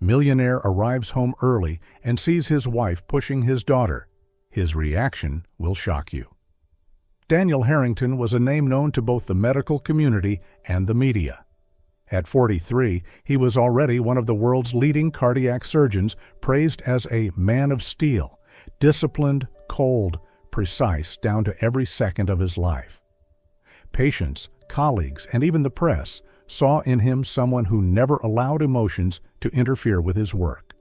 Millionaire arrives home early and sees his wife pushing his daughter. His reaction will shock you. Daniel Harrington was a name known to both the medical community and the media. At 43, he was already one of the world's leading cardiac surgeons, praised as a man of steel, disciplined, cold, precise down to every second of his life. Patients, colleagues, and even the press saw in him someone who never allowed emotions to interfere with his work.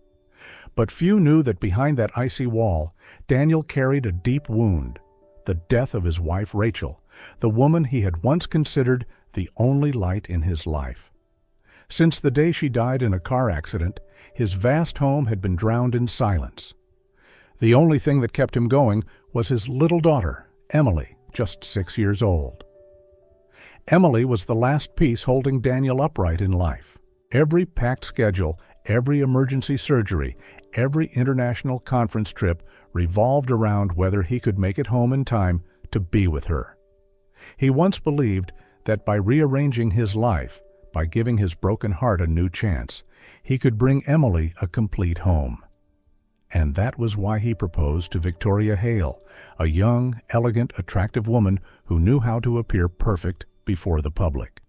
But few knew that behind that icy wall, Daniel carried a deep wound, the death of his wife Rachel, the woman he had once considered the only light in his life. Since the day she died in a car accident, his vast home had been drowned in silence. The only thing that kept him going was his little daughter, Emily, just 6 years old. Emily was the last piece holding Daniel upright in life. Every packed schedule, every emergency surgery, every international conference trip revolved around whether he could make it home in time to be with her. He once believed that by rearranging his life, by giving his broken heart a new chance, he could bring Emily a complete home. And that was why he proposed to Victoria Hale, a young, elegant, attractive woman who knew how to appear perfect before the public.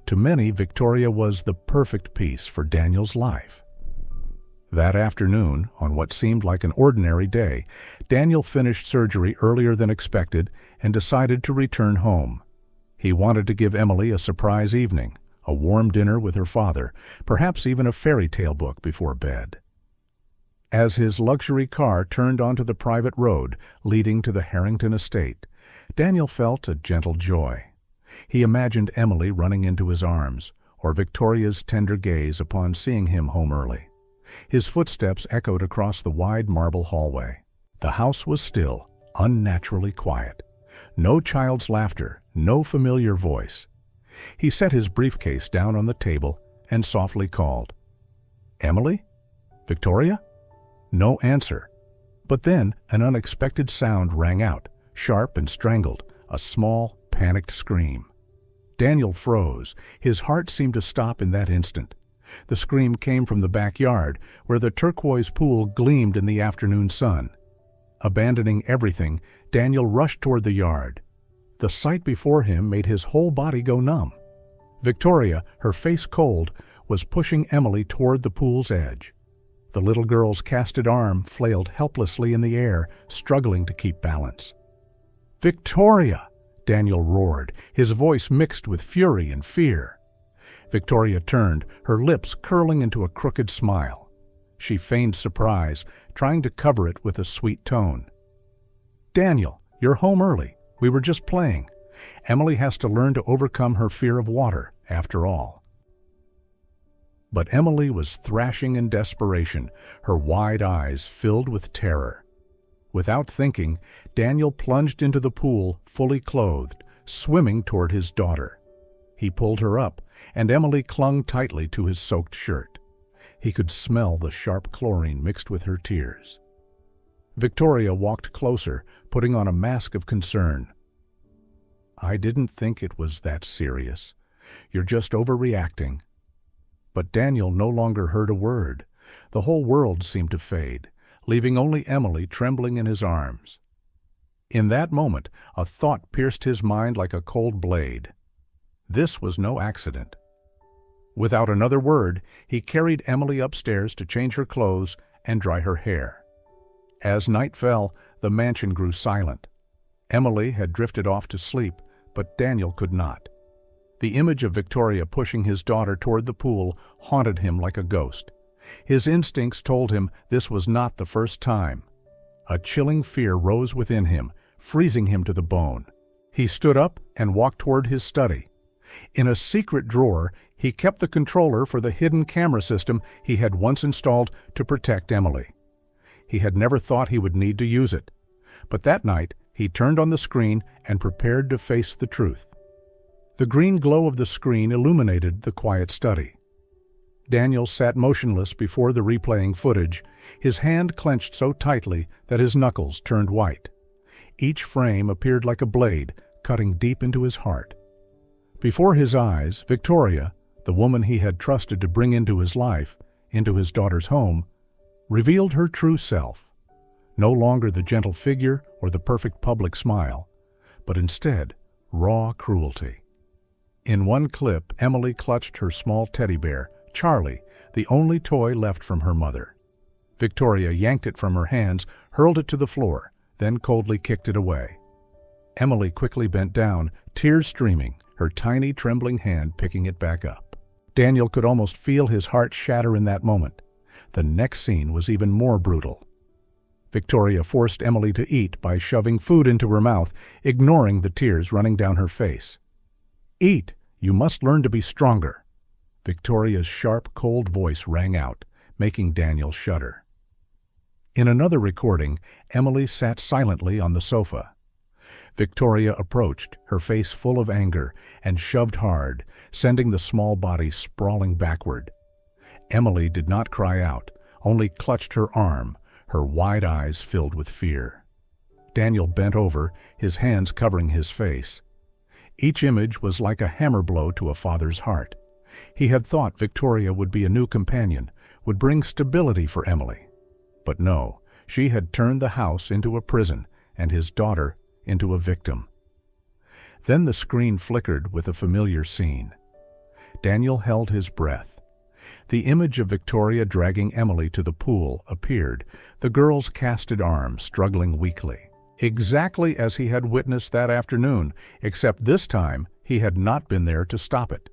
To many, Victoria was the perfect piece for Daniel's life. That afternoon, on what seemed like an ordinary day, Daniel finished surgery earlier than expected and decided to return home. He wanted to give Emily a surprise evening, a warm dinner with her father, perhaps even a fairy tale book before bed. As his luxury car turned onto the private road leading to the Harrington estate, Daniel felt a gentle joy. He imagined Emily running into his arms, or Victoria's tender gaze upon seeing him home early. His footsteps echoed across the wide marble hallway. The house was still, unnaturally quiet. No child's laughter, no familiar voice. He set his briefcase down on the table and softly called, "Emily? Victoria?" No answer. But then an unexpected sound rang out, sharp and strangled, a small, panicked scream. Daniel froze. His heart seemed to stop in that instant. The scream came from the backyard, where the turquoise pool gleamed in the afternoon sun. Abandoning everything, Daniel rushed toward the yard. The sight before him made his whole body go numb. Victoria, her face cold, was pushing Emily toward the pool's edge. The little girl's casted arm flailed helplessly in the air, struggling to keep balance. "Victoria!" Daniel roared, his voice mixed with fury and fear. Victoria turned, her lips curling into a crooked smile. She feigned surprise, trying to cover it with a sweet tone. "Daniel, you're home early. We were just playing. Emily has to learn to overcome her fear of water, after all." But Emily was thrashing in desperation, her wide eyes filled with terror. Without thinking, Daniel plunged into the pool, fully clothed, swimming toward his daughter. He pulled her up, and Emily clung tightly to his soaked shirt. He could smell the sharp chlorine mixed with her tears. Victoria walked closer, putting on a mask of concern. "I didn't think it was that serious. You're just overreacting." But Daniel no longer heard a word. The whole world seemed to fade, leaving only Emily trembling in his arms. In that moment, a thought pierced his mind like a cold blade. This was no accident. Without another word, he carried Emily upstairs to change her clothes and dry her hair. As night fell, the mansion grew silent. Emily had drifted off to sleep, but Daniel could not. The image of Victoria pushing his daughter toward the pool haunted him like a ghost. His instincts told him this was not the first time. A chilling fear rose within him, freezing him to the bone. He stood up and walked toward his study. In a secret drawer, he kept the controller for the hidden camera system he had once installed to protect Emily. He had never thought he would need to use it. But that night, he turned on the screen and prepared to face the truth. The green glow of the screen illuminated the quiet study. Daniel sat motionless before the replaying footage, his hand clenched so tightly that his knuckles turned white. Each frame appeared like a blade, cutting deep into his heart. Before his eyes, Victoria, the woman he had trusted to bring into his life, into his daughter's home, revealed her true self. No longer the gentle figure or the perfect public smile, but instead raw cruelty. In one clip, Emily clutched her small teddy bear, Charlie, the only toy left from her mother. Victoria yanked it from her hands, hurled it to the floor, then coldly kicked it away. Emily quickly bent down, tears streaming, her tiny trembling hand picking it back up. Daniel could almost feel his heart shatter in that moment. The next scene was even more brutal. Victoria forced Emily to eat by shoving food into her mouth, ignoring the tears running down her face. "Eat! You must learn to be stronger." Victoria's sharp, cold voice rang out, making Daniel shudder. In another recording, Emily sat silently on the sofa. Victoria approached, her face full of anger, and shoved hard, sending the small body sprawling backward. Emily did not cry out, only clutched her arm, her wide eyes filled with fear. Daniel bent over, his hands covering his face. Each image was like a hammer blow to a father's heart. He had thought Victoria would be a new companion, would bring stability for Emily. But no, she had turned the house into a prison, and his daughter into a victim. Then the screen flickered with a familiar scene. Daniel held his breath. The image of Victoria dragging Emily to the pool appeared, the girl's casted arm struggling weakly. Exactly as he had witnessed that afternoon, except this time he had not been there to stop it.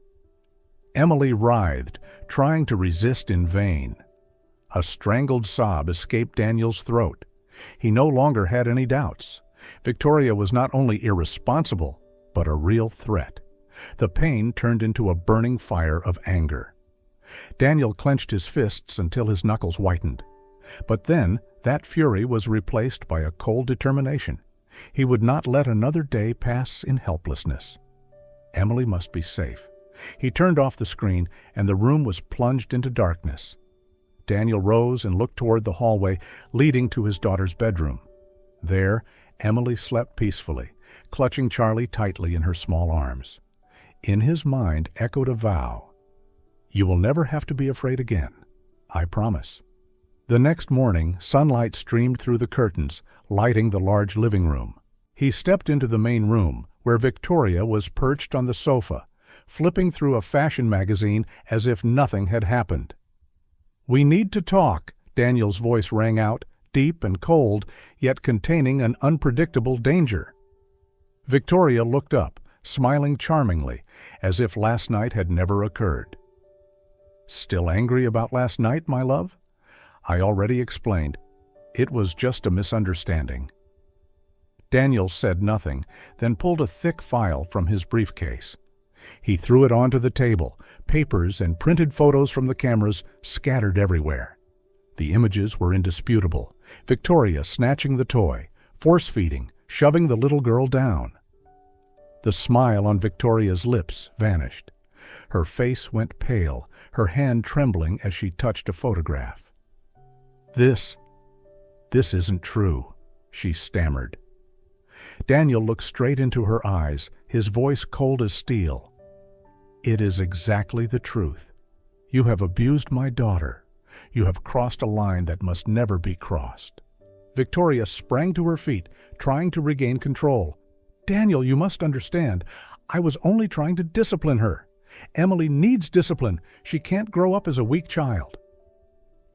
Emily writhed, trying to resist in vain. A strangled sob escaped Daniel's throat. He no longer had any doubts. Victoria was not only irresponsible, but a real threat. The pain turned into a burning fire of anger. Daniel clenched his fists until his knuckles whitened. But then that fury was replaced by a cold determination. He would not let another day pass in helplessness. Emily must be safe. He turned off the screen, and the room was plunged into darkness. Daniel rose and looked toward the hallway leading to his daughter's bedroom. There, Emily slept peacefully, clutching Charlie tightly in her small arms. In his mind echoed a vow. "You will never have to be afraid again. I promise." The next morning, sunlight streamed through the curtains, lighting the large living room. He stepped into the main room, where Victoria was perched on the sofa, flipping through a fashion magazine as if nothing had happened. "We need to talk," Daniel's voice rang out, deep and cold, yet containing an unpredictable danger. Victoria looked up, smiling charmingly, as if last night had never occurred. "Still angry about last night, my love? I already explained. It was just a misunderstanding." Daniel said nothing, then pulled a thick file from his briefcase. He threw it onto the table, papers and printed photos from the cameras scattered everywhere. The images were indisputable. Victoria snatching the toy, force-feeding, shoving the little girl down. The smile on Victoria's lips vanished. Her face went pale, her hand trembling as she touched a photograph. This isn't true," she stammered. Daniel looked straight into her eyes, his voice cold as steel. "It is exactly the truth. You have abused my daughter. You have crossed a line that must never be crossed." Victoria sprang to her feet, trying to regain control. "Daniel, you must understand. I was only trying to discipline her. Emily needs discipline. She can't grow up as a weak child."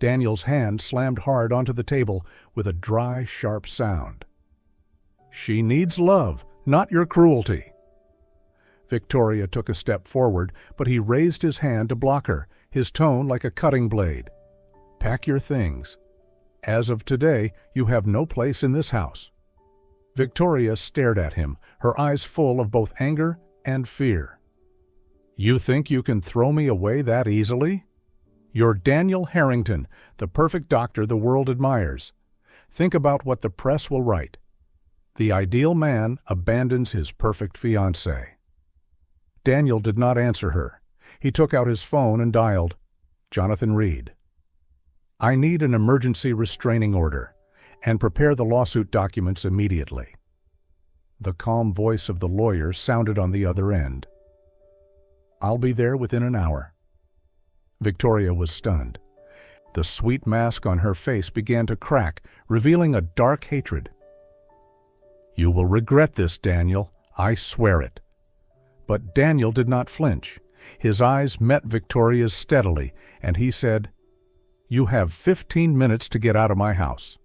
Daniel's hand slammed hard onto the table with a dry, sharp sound. "She needs love, not your cruelty." Victoria took a step forward, but he raised his hand to block her, his tone like a cutting blade. "Pack your things. As of today, you have no place in this house." Victoria stared at him, her eyes full of both anger and fear. "You think you can throw me away that easily? You're Daniel Harrington, the perfect doctor the world admires. Think about what the press will write. The ideal man abandons his perfect fiancée." Daniel did not answer her. He took out his phone and dialed, "Jonathan Reed. I need an emergency restraining order, and prepare the lawsuit documents immediately." The calm voice of the lawyer sounded on the other end. "I'll be there within an hour." Victoria was stunned. The sweet mask on her face began to crack, revealing a dark hatred. "You will regret this, Daniel. I swear it." But Daniel did not flinch. His eyes met Victoria's steadily, and he said, "You have 15 minutes to get out of my house."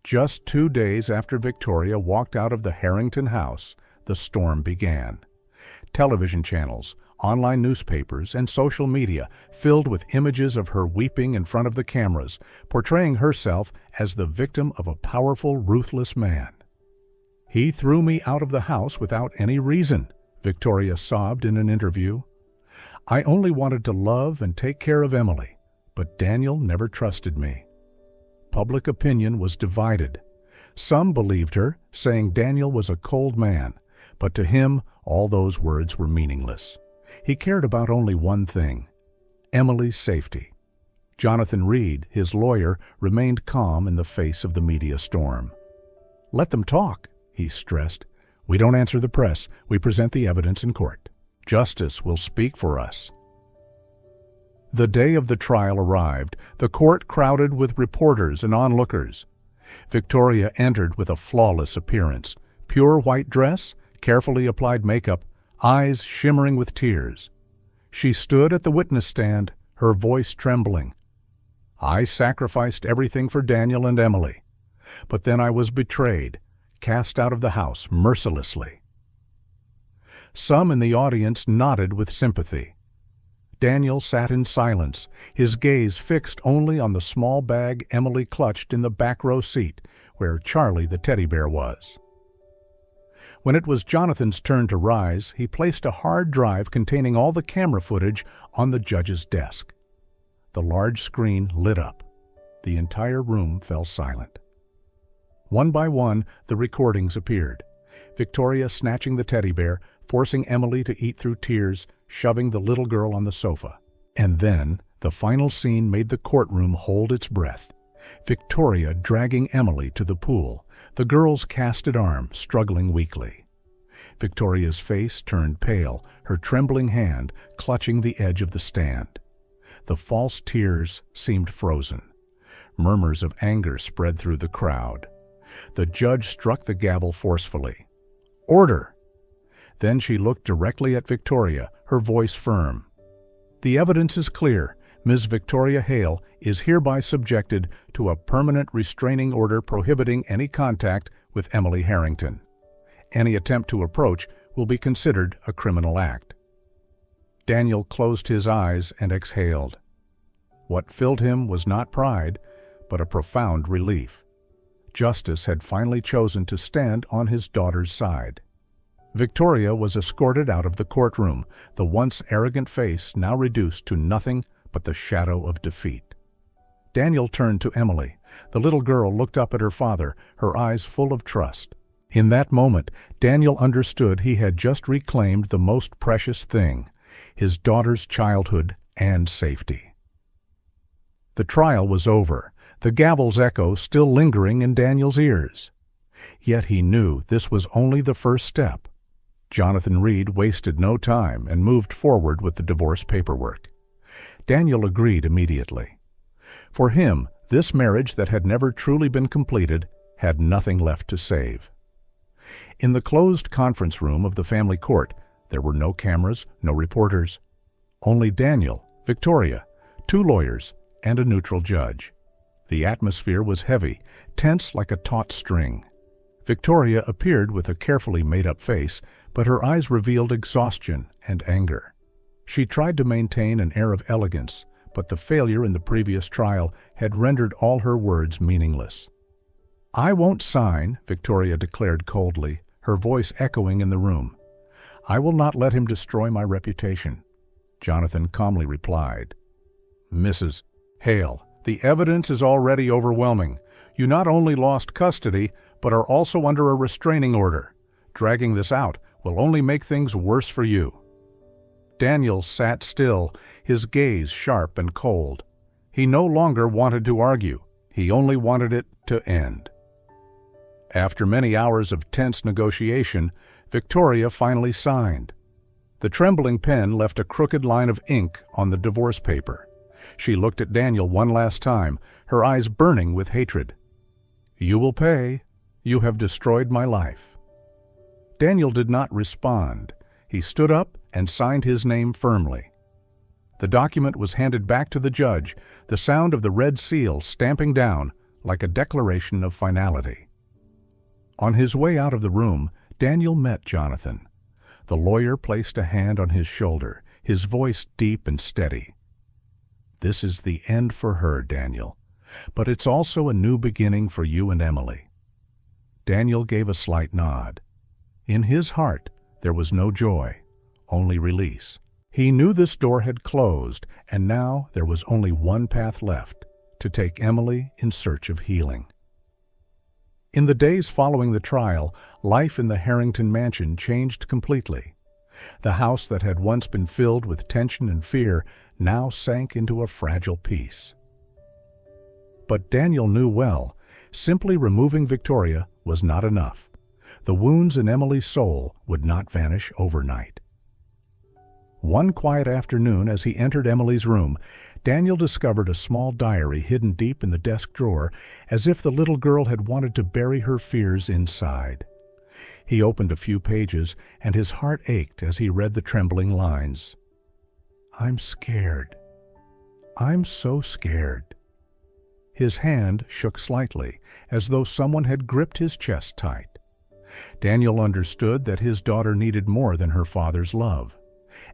Just 2 days after Victoria walked out of the Harrington house, the storm began. Television channels, online newspapers, and social media filled with images of her weeping in front of the cameras, portraying herself as the victim of a powerful, ruthless man. "He threw me out of the house without any reason," Victoria sobbed in an interview. "I only wanted to love and take care of Emily, but Daniel never trusted me." Public opinion was divided. Some believed her, saying Daniel was a cold man, but to him all those words were meaningless. He cared about only one thing: Emily's safety. Jonathan Reed, his lawyer, remained calm in the face of the media storm. "Let them talk," he stressed. "We don't answer the press. We present the evidence in court. Justice will speak for us." The day of the trial arrived, the court crowded with reporters and onlookers. Victoria entered with a flawless appearance, pure white dress, carefully applied makeup, eyes shimmering with tears. She stood at the witness stand, her voice trembling. "I sacrificed everything for Daniel and Emily, but then I was betrayed, cast out of the house mercilessly." Some in the audience nodded with sympathy. Daniel sat in silence, his gaze fixed only on the small bag Emily clutched in the back row seat, where Charlie the teddy bear was. When it was Jonathan's turn to rise, he placed a hard drive containing all the camera footage on the judge's desk. The large screen lit up. The entire room fell silent. One by one, the recordings appeared. Victoria snatching the teddy bear, forcing Emily to eat through tears, shoving the little girl on the sofa. And then, the final scene made the courtroom hold its breath. Victoria dragging Emily to the pool, the girl's casted arm struggling weakly. Victoria's face turned pale, her trembling hand clutching the edge of the stand. The false tears seemed frozen. Murmurs of anger spread through the crowd. The judge struck the gavel forcefully. "Order!" Then she looked directly at Victoria, her voice firm. "The evidence is clear. Ms. Victoria Hale is hereby subjected to a permanent restraining order prohibiting any contact with Emily Harrington. Any attempt to approach will be considered a criminal act." Daniel closed his eyes and exhaled. What filled him was not pride, but a profound relief. Justice had finally chosen to stand on his daughter's side. Victoria was escorted out of the courtroom, the once arrogant face now reduced to nothing but the shadow of defeat. Daniel turned to Emily. The little girl looked up at her father, her eyes full of trust. In that moment, Daniel understood he had just reclaimed the most precious thing, his daughter's childhood and safety. The trial was over, the gavel's echo still lingering in Daniel's ears. Yet he knew this was only the first step. Jonathan Reed wasted no time and moved forward with the divorce paperwork. Daniel agreed immediately. For him, this marriage that had never truly been completed had nothing left to save. In the closed conference room of the family court, there were no cameras, no reporters. Only Daniel, Victoria, 2 lawyers, and a neutral judge. The atmosphere was heavy, tense like a taut string. Victoria appeared with a carefully made-up face, but her eyes revealed exhaustion and anger. She tried to maintain an air of elegance, but the failure in the previous trial had rendered all her words meaningless. "I won't sign," Victoria declared coldly, her voice echoing in the room. "I will not let him destroy my reputation." Jonathan calmly replied, "Mrs. Hale, the evidence is already overwhelming. You not only lost custody, but are also under a restraining order. Dragging this out will only make things worse for you." Daniel sat still, his gaze sharp and cold. He no longer wanted to argue. He only wanted it to end. After many hours of tense negotiation, Victoria finally signed. The trembling pen left a crooked line of ink on the divorce paper. She looked at Daniel one last time, her eyes burning with hatred. "You will pay. You have destroyed my life." Daniel did not respond. He stood up and signed his name firmly. The document was handed back to the judge, the sound of the red seal stamping down like a declaration of finality. On his way out of the room, Daniel met Jonathan. The lawyer placed a hand on his shoulder, his voice deep and steady. "This is the end for her, Daniel, but it's also a new beginning for you and Emily." Daniel gave a slight nod. In his heart, there was no joy, only release. He knew this door had closed, and now there was only one path left, to take Emily in search of healing. In the days following the trial, life in the Harrington mansion changed completely. The house that had once been filled with tension and fear now sank into a fragile peace. But Daniel knew well, simply removing Victoria was not enough. The wounds in Emily's soul would not vanish overnight. One quiet afternoon, as he entered Emily's room, Daniel discovered a small diary hidden deep in the desk drawer, as if the little girl had wanted to bury her fears inside. He opened a few pages, and his heart ached as he read the trembling lines. "I'm scared. I'm so scared." His hand shook slightly, as though someone had gripped his chest tight. Daniel understood that his daughter needed more than her father's love.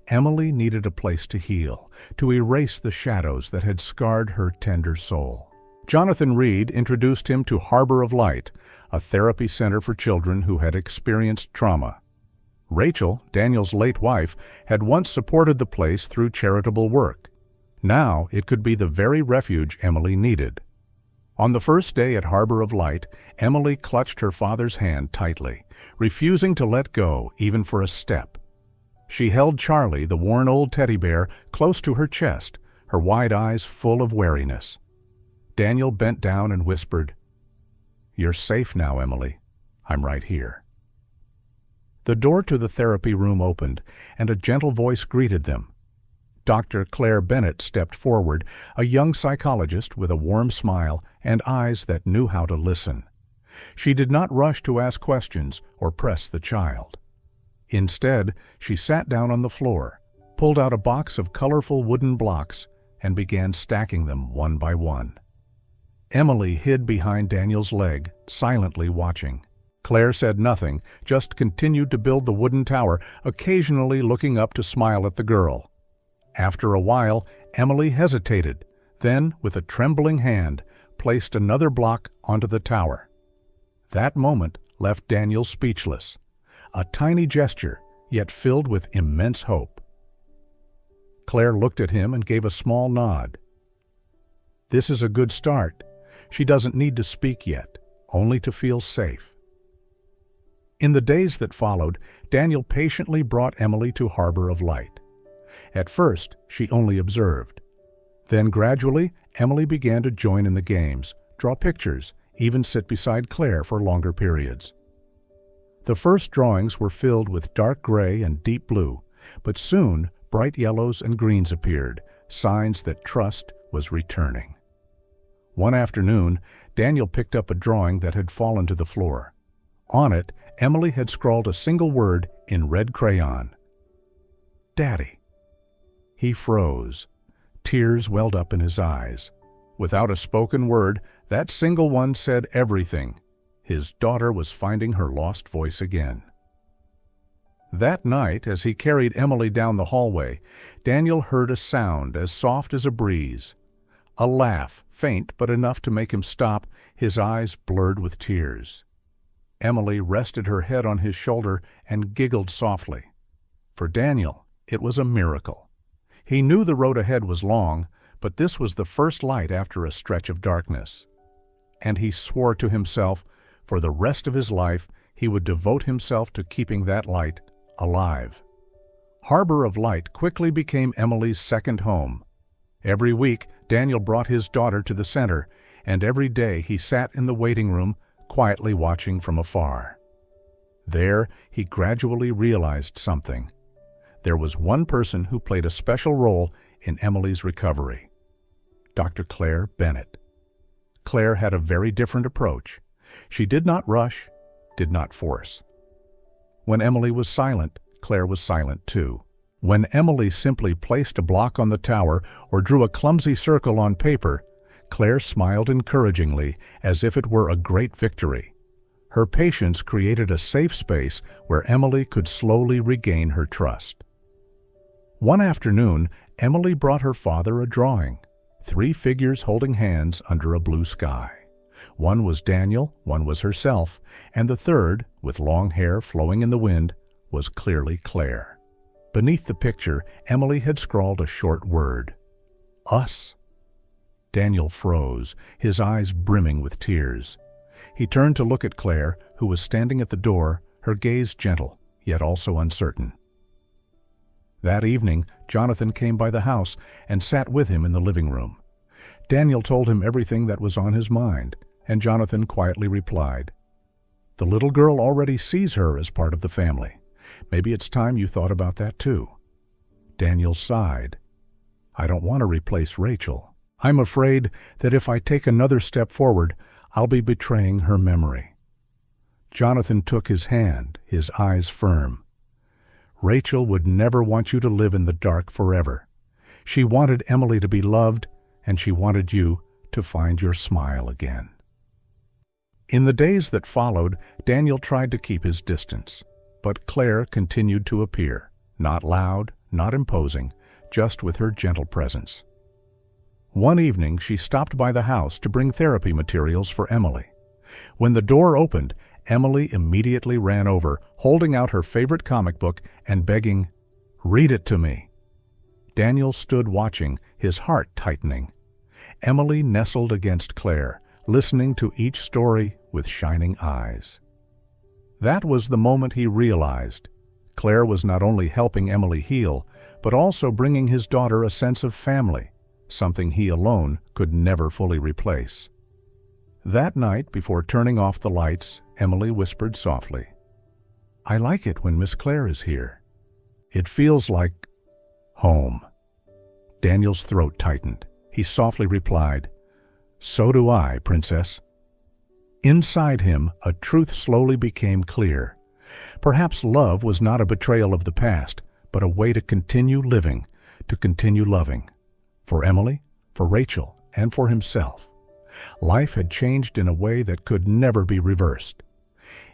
Emily needed a place to heal, to erase the shadows that had scarred her tender soul. Jonathan Reed introduced him to Harbor of Light, a therapy center for children who had experienced trauma. Rachel, Daniel's late wife, had once supported the place through charitable work. Now it could be the very refuge Emily needed. On the first day at Harbor of Light, Emily clutched her father's hand tightly, refusing to let go even for a step. She held Charlie, the worn old teddy bear, close to her chest, her wide eyes full of wariness. Daniel bent down and whispered, "You're safe now, Emily. I'm right here." The door to the therapy room opened, and a gentle voice greeted them. Dr. Claire Bennett stepped forward, a young psychologist with a warm smile and eyes that knew how to listen. She did not rush to ask questions or press the child. Instead, she sat down on the floor, pulled out a box of colorful wooden blocks, and began stacking them one by one. Emily hid behind Daniel's leg, silently watching. Claire said nothing, just continued to build the wooden tower, occasionally looking up to smile at the girl. After a while, Emily hesitated, then, with a trembling hand, placed another block onto the tower. That moment left Daniel speechless. A tiny gesture, yet filled with immense hope. Claire looked at him and gave a small nod. "This is a good start. She doesn't need to speak yet, only to feel safe." In the days that followed, Daniel patiently brought Emily to Harbor of Light. At first, she only observed. Then gradually, Emily began to join in the games, draw pictures, even sit beside Claire for longer periods. The first drawings were filled with dark gray and deep blue, but soon bright yellows and greens appeared, signs that trust was returning. One afternoon, Daniel picked up a drawing that had fallen to the floor. On it, Emily had scrawled a single word in red crayon. "Daddy." He froze. Tears welled up in his eyes. Without a spoken word, that single one said everything. His daughter was finding her lost voice again. That night, as he carried Emily down the hallway, Daniel heard a sound as soft as a breeze. A laugh, faint but enough to make him stop, his eyes blurred with tears. Emily rested her head on his shoulder and giggled softly. For Daniel, it was a miracle. He knew the road ahead was long, but this was the first light after a stretch of darkness. And he swore to himself, for the rest of his life, he would devote himself to keeping that light alive. Harbor of Light quickly became Emily's second home. Every week, Daniel brought his daughter to the center, and every day he sat in the waiting room, quietly watching from afar. There, he gradually realized something. There was one person who played a special role in Emily's recovery. Dr. Claire Bennett. Claire had a very different approach. She did not rush, did not force. When Emily was silent, Claire was silent too. When Emily simply placed a block on the tower or drew a clumsy circle on paper, Claire smiled encouragingly as if it were a great victory. Her patience created a safe space where Emily could slowly regain her trust. One afternoon, Emily brought her father a drawing, 3 figures holding hands under a blue sky. One was Daniel, one was herself, and the third, with long hair flowing in the wind, was clearly Claire. Beneath the picture, Emily had scrawled a short word, "Us." Daniel froze, his eyes brimming with tears. He turned to look at Claire, who was standing at the door, her gaze gentle, yet also uncertain. That evening, Jonathan came by the house and sat with him in the living room. Daniel told him everything that was on his mind, and Jonathan quietly replied, "The little girl already sees her as part of the family. Maybe it's time you thought about that too." Daniel sighed. "I don't want to replace Rachel. I'm afraid that if I take another step forward, I'll be betraying her memory." Jonathan took his hand, his eyes firm. "Rachel would never want you to live in the dark forever. She wanted Emily to be loved, and she wanted you to find your smile again." In the days that followed, Daniel tried to keep his distance, but Claire continued to appear, not loud, not imposing, just with her gentle presence. One evening, she stopped by the house to bring therapy materials for Emily. When the door opened, Emily immediately ran over, holding out her favorite comic book and begging, "Read it to me." Daniel stood watching, his heart tightening. Emily nestled against Claire, listening to each story with shining eyes. That was the moment he realized Claire was not only helping Emily heal, but also bringing his daughter a sense of family, something he alone could never fully replace. That night, before turning off the lights, Emily whispered softly, "I like it when Miss Claire is here. It feels like home." Daniel's throat tightened. He softly replied, "So do I, Princess." Inside him, a truth slowly became clear. Perhaps love was not a betrayal of the past, but a way to continue living, to continue loving. For Emily, for Rachel, and for himself. Life had changed in a way that could never be reversed.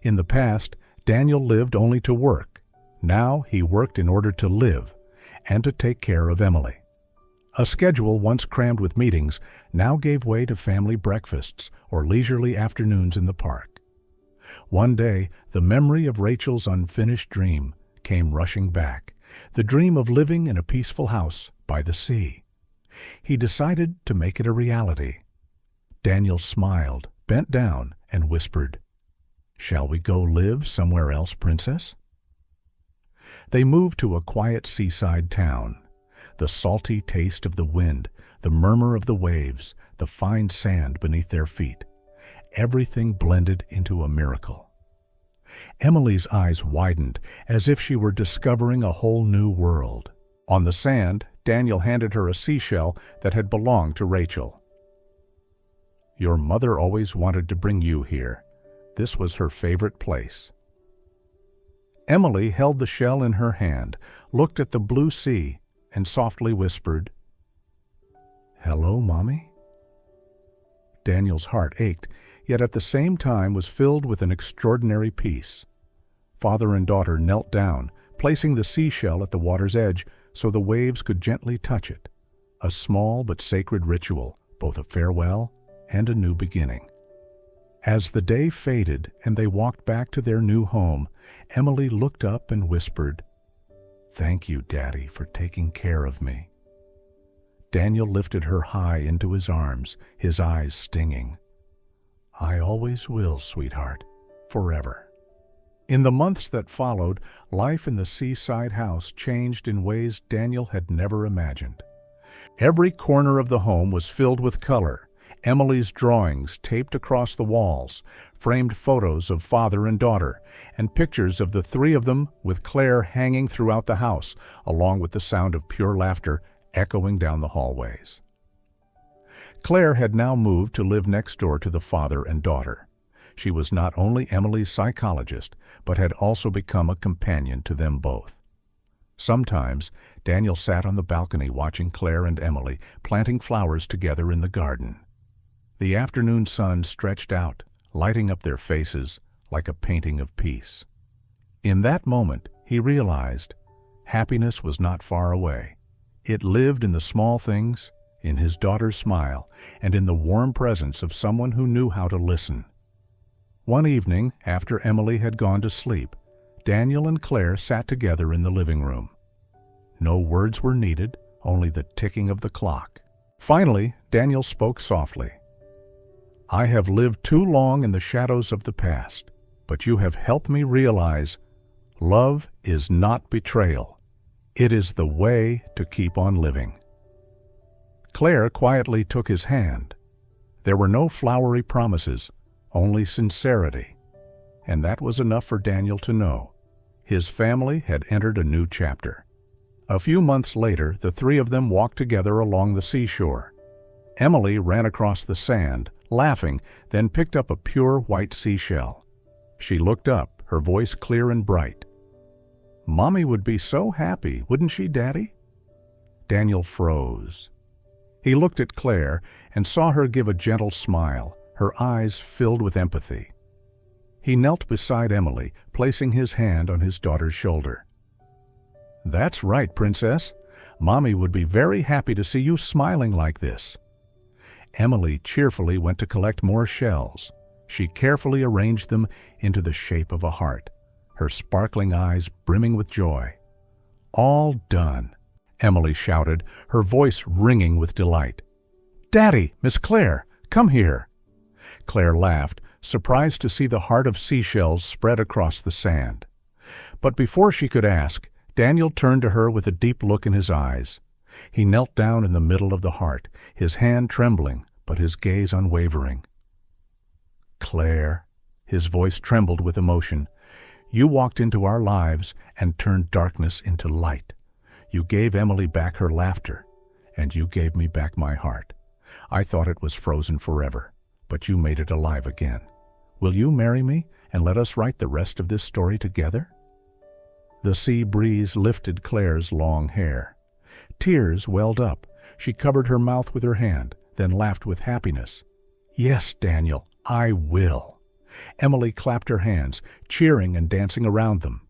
In the past, Daniel lived only to work. Now he worked in order to live and to take care of Emily. A schedule once crammed with meetings now gave way to family breakfasts or leisurely afternoons in the park. One day, the memory of Rachel's unfinished dream came rushing back, the dream of living in a peaceful house by the sea. He decided to make it a reality. Daniel smiled, bent down, and whispered, "Shall we go live somewhere else, Princess?" They moved to a quiet seaside town. The salty taste of the wind, the murmur of the waves, the fine sand beneath their feet. Everything blended into a miracle. Emily's eyes widened as if she were discovering a whole new world. On the sand, Daniel handed her a seashell that had belonged to Rachel. "Your mother always wanted to bring you here. This was her favorite place." Emily held the shell in her hand, looked at the blue sea, and softly whispered, "Hello, Mommy?" Daniel's heart ached, yet at the same time was filled with an extraordinary peace. Father and daughter knelt down, placing the seashell at the water's edge so the waves could gently touch it. A small but sacred ritual, both a farewell and a new beginning. As the day faded and they walked back to their new home, Emily looked up and whispered, "Thank you, Daddy, for taking care of me." Daniel lifted her high into his arms, his eyes stinging. "I always will, sweetheart, forever." In the months that followed, life in the seaside house changed in ways Daniel had never imagined. Every corner of the home was filled with color. Emily's drawings taped across the walls, framed photos of father and daughter, and pictures of the three of them with Claire hanging throughout the house, along with the sound of pure laughter echoing down the hallways. Claire had now moved to live next door to the father and daughter. She was not only Emily's psychologist, but had also become a companion to them both. Sometimes, Daniel sat on the balcony watching Claire and Emily planting flowers together in the garden. The afternoon sun stretched out, lighting up their faces like a painting of peace. In that moment, he realized happiness was not far away. It lived in the small things, in his daughter's smile, and in the warm presence of someone who knew how to listen. One evening, after Emily had gone to sleep, Daniel and Claire sat together in the living room. No words were needed, only the ticking of the clock. Finally, Daniel spoke softly. "I have lived too long in the shadows of the past, but you have helped me realize love is not betrayal. It is the way to keep on living." Claire quietly took his hand. There were no flowery promises, only sincerity. And that was enough for Daniel to know. His family had entered a new chapter. A few months later, the three of them walked together along the seashore. Emily ran across the sand, laughing, then picked up a pure white seashell. She looked up, her voice clear and bright. "Mommy would be so happy, wouldn't she, Daddy?" Daniel froze. He looked at Claire and saw her give a gentle smile, her eyes filled with empathy. He knelt beside Emily, placing his hand on his daughter's shoulder. "That's right, Princess. Mommy would be very happy to see you smiling like this." Emily cheerfully went to collect more shells. She carefully arranged them into the shape of a heart, her sparkling eyes brimming with joy. "All done," Emily shouted, her voice ringing with delight. "Daddy, Miss Claire, come here." Claire laughed, surprised to see the heart of seashells spread across the sand. But before she could ask, Daniel turned to her with a deep look in his eyes. He knelt down in the middle of the heart, his hand trembling, but his gaze unwavering. "Claire," his voice trembled with emotion, "you walked into our lives and turned darkness into light. You gave Emily back her laughter, and you gave me back my heart. I thought it was frozen forever, but you made it alive again. Will you marry me and let us write the rest of this story together?" The sea breeze lifted Claire's long hair. Tears welled up. She covered her mouth with her hand, then laughed with happiness. "Yes, Daniel, I will." Emily clapped her hands, cheering and dancing around them.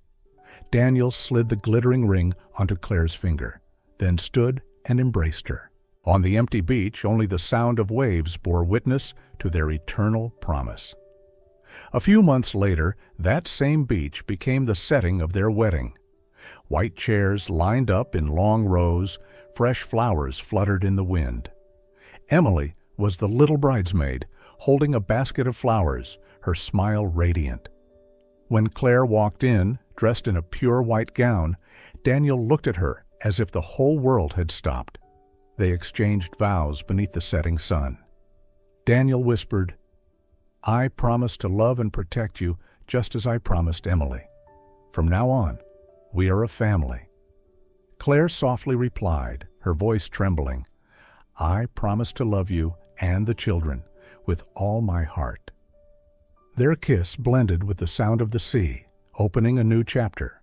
Daniel slid the glittering ring onto Claire's finger, then stood and embraced her. On the empty beach, only the sound of waves bore witness to their eternal promise. A few months later, that same beach became the setting of their wedding. White chairs lined up in long rows, fresh flowers fluttered in the wind. Emily was the little bridesmaid, holding a basket of flowers, her smile radiant. When Claire walked in, dressed in a pure white gown, Daniel looked at her as if the whole world had stopped. They exchanged vows beneath the setting sun. Daniel whispered, "I promise to love and protect you just as I promised Emily. From now on, we are a family." Claire softly replied, her voice trembling, "I promise to love you and the children with all my heart." Their kiss blended with the sound of the sea, opening a new chapter.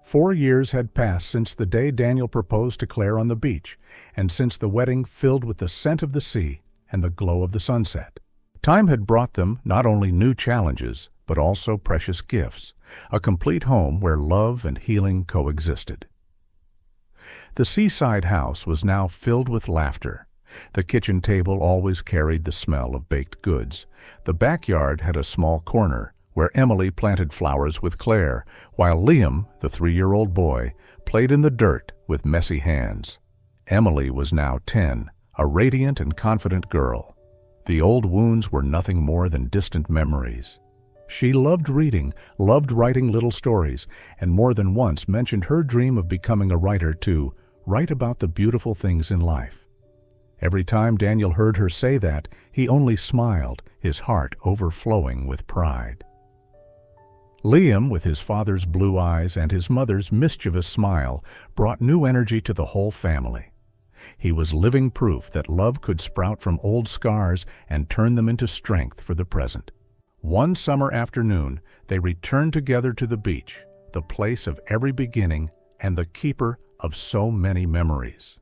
4 years had passed since the day Daniel proposed to Claire on the beach, and since the wedding filled with the scent of the sea and the glow of the sunset. Time had brought them not only new challenges, but also precious gifts, a complete home where love and healing coexisted. The seaside house was now filled with laughter. The kitchen table always carried the smell of baked goods. The backyard had a small corner where Emily planted flowers with Claire, while Liam, the 3-year-old boy, played in the dirt with messy hands. Emily was now 10, a radiant and confident girl. The old wounds were nothing more than distant memories. She loved reading, loved writing little stories, and more than once mentioned her dream of becoming a writer to write about the beautiful things in life. Every time Daniel heard her say that, he only smiled, his heart overflowing with pride. Liam, with his father's blue eyes and his mother's mischievous smile, brought new energy to the whole family. He was living proof that love could sprout from old scars and turn them into strength for the present. One summer afternoon, they returned together to the beach, the place of every beginning and the keeper of so many memories.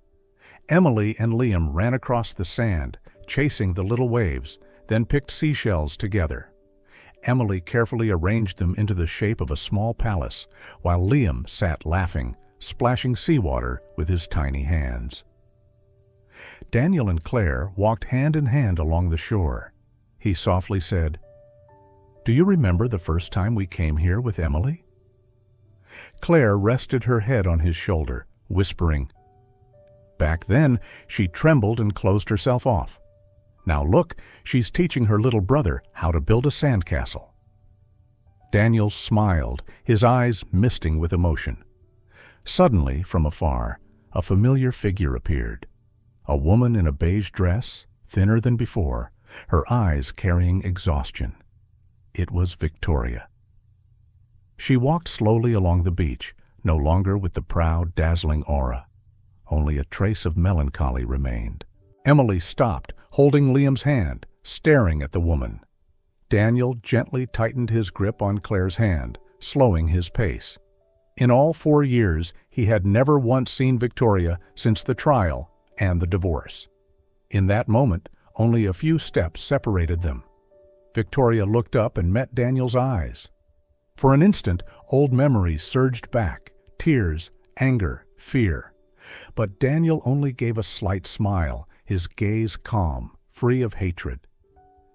Emily and Liam ran across the sand, chasing the little waves, then picked seashells together. Emily carefully arranged them into the shape of a small palace, while Liam sat laughing, splashing seawater with his tiny hands. Daniel and Claire walked hand in hand along the shore. He softly said, "Do you remember the first time we came here with Emily?" Claire rested her head on his shoulder, whispering, "Back then, she trembled and closed herself off. Now look, she's teaching her little brother how to build a sandcastle." Daniel smiled, his eyes misting with emotion. Suddenly, from afar, a familiar figure appeared. A woman in a beige dress, thinner than before, her eyes carrying exhaustion. It was Victoria. She walked slowly along the beach, no longer with the proud, dazzling aura. Only a trace of melancholy remained. Emily stopped, holding Liam's hand, staring at the woman. Daniel gently tightened his grip on Claire's hand, slowing his pace. In all 4 years, he had never once seen Victoria since the trial and the divorce. In that moment, only a few steps separated them. Victoria looked up and met Daniel's eyes. For an instant, old memories surged back, tears, anger, fear. But Daniel only gave a slight smile, his gaze calm, free of hatred.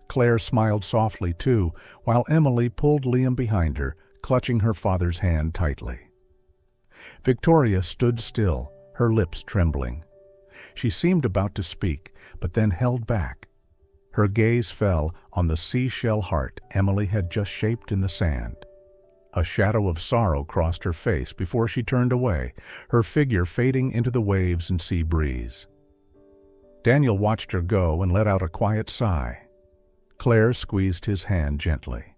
Claire smiled softly too, while Emily pulled Liam behind her, clutching her father's hand tightly. Victoria stood still, her lips trembling. She seemed about to speak, but then held back. Her gaze fell on the seashell heart Emily had just shaped in the sand. A shadow of sorrow crossed her face before she turned away, her figure fading into the waves and sea breeze. Daniel watched her go and let out a quiet sigh. Claire squeezed his hand gently.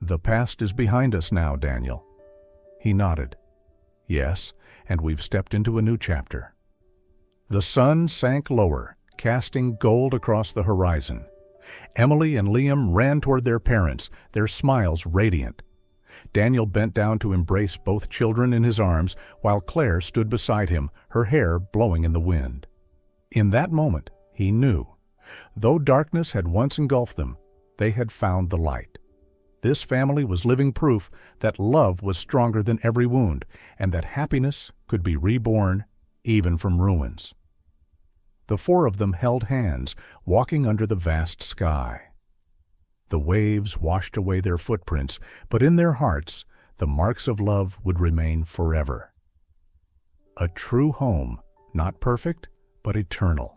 "The past is behind us now, Daniel." He nodded. "Yes, and we've stepped into a new chapter." The sun sank lower, casting gold across the horizon. Emily and Liam ran toward their parents, their smiles radiant. Daniel bent down to embrace both children in his arms, while Claire stood beside him, her hair blowing in the wind. In that moment, he knew. Though darkness had once engulfed them, they had found the light. This family was living proof that love was stronger than every wound, and that happiness could be reborn, even from ruins. The 4 of them held hands, walking under the vast sky. The waves washed away their footprints, but in their hearts, the marks of love would remain forever. A true home, not perfect, but eternal.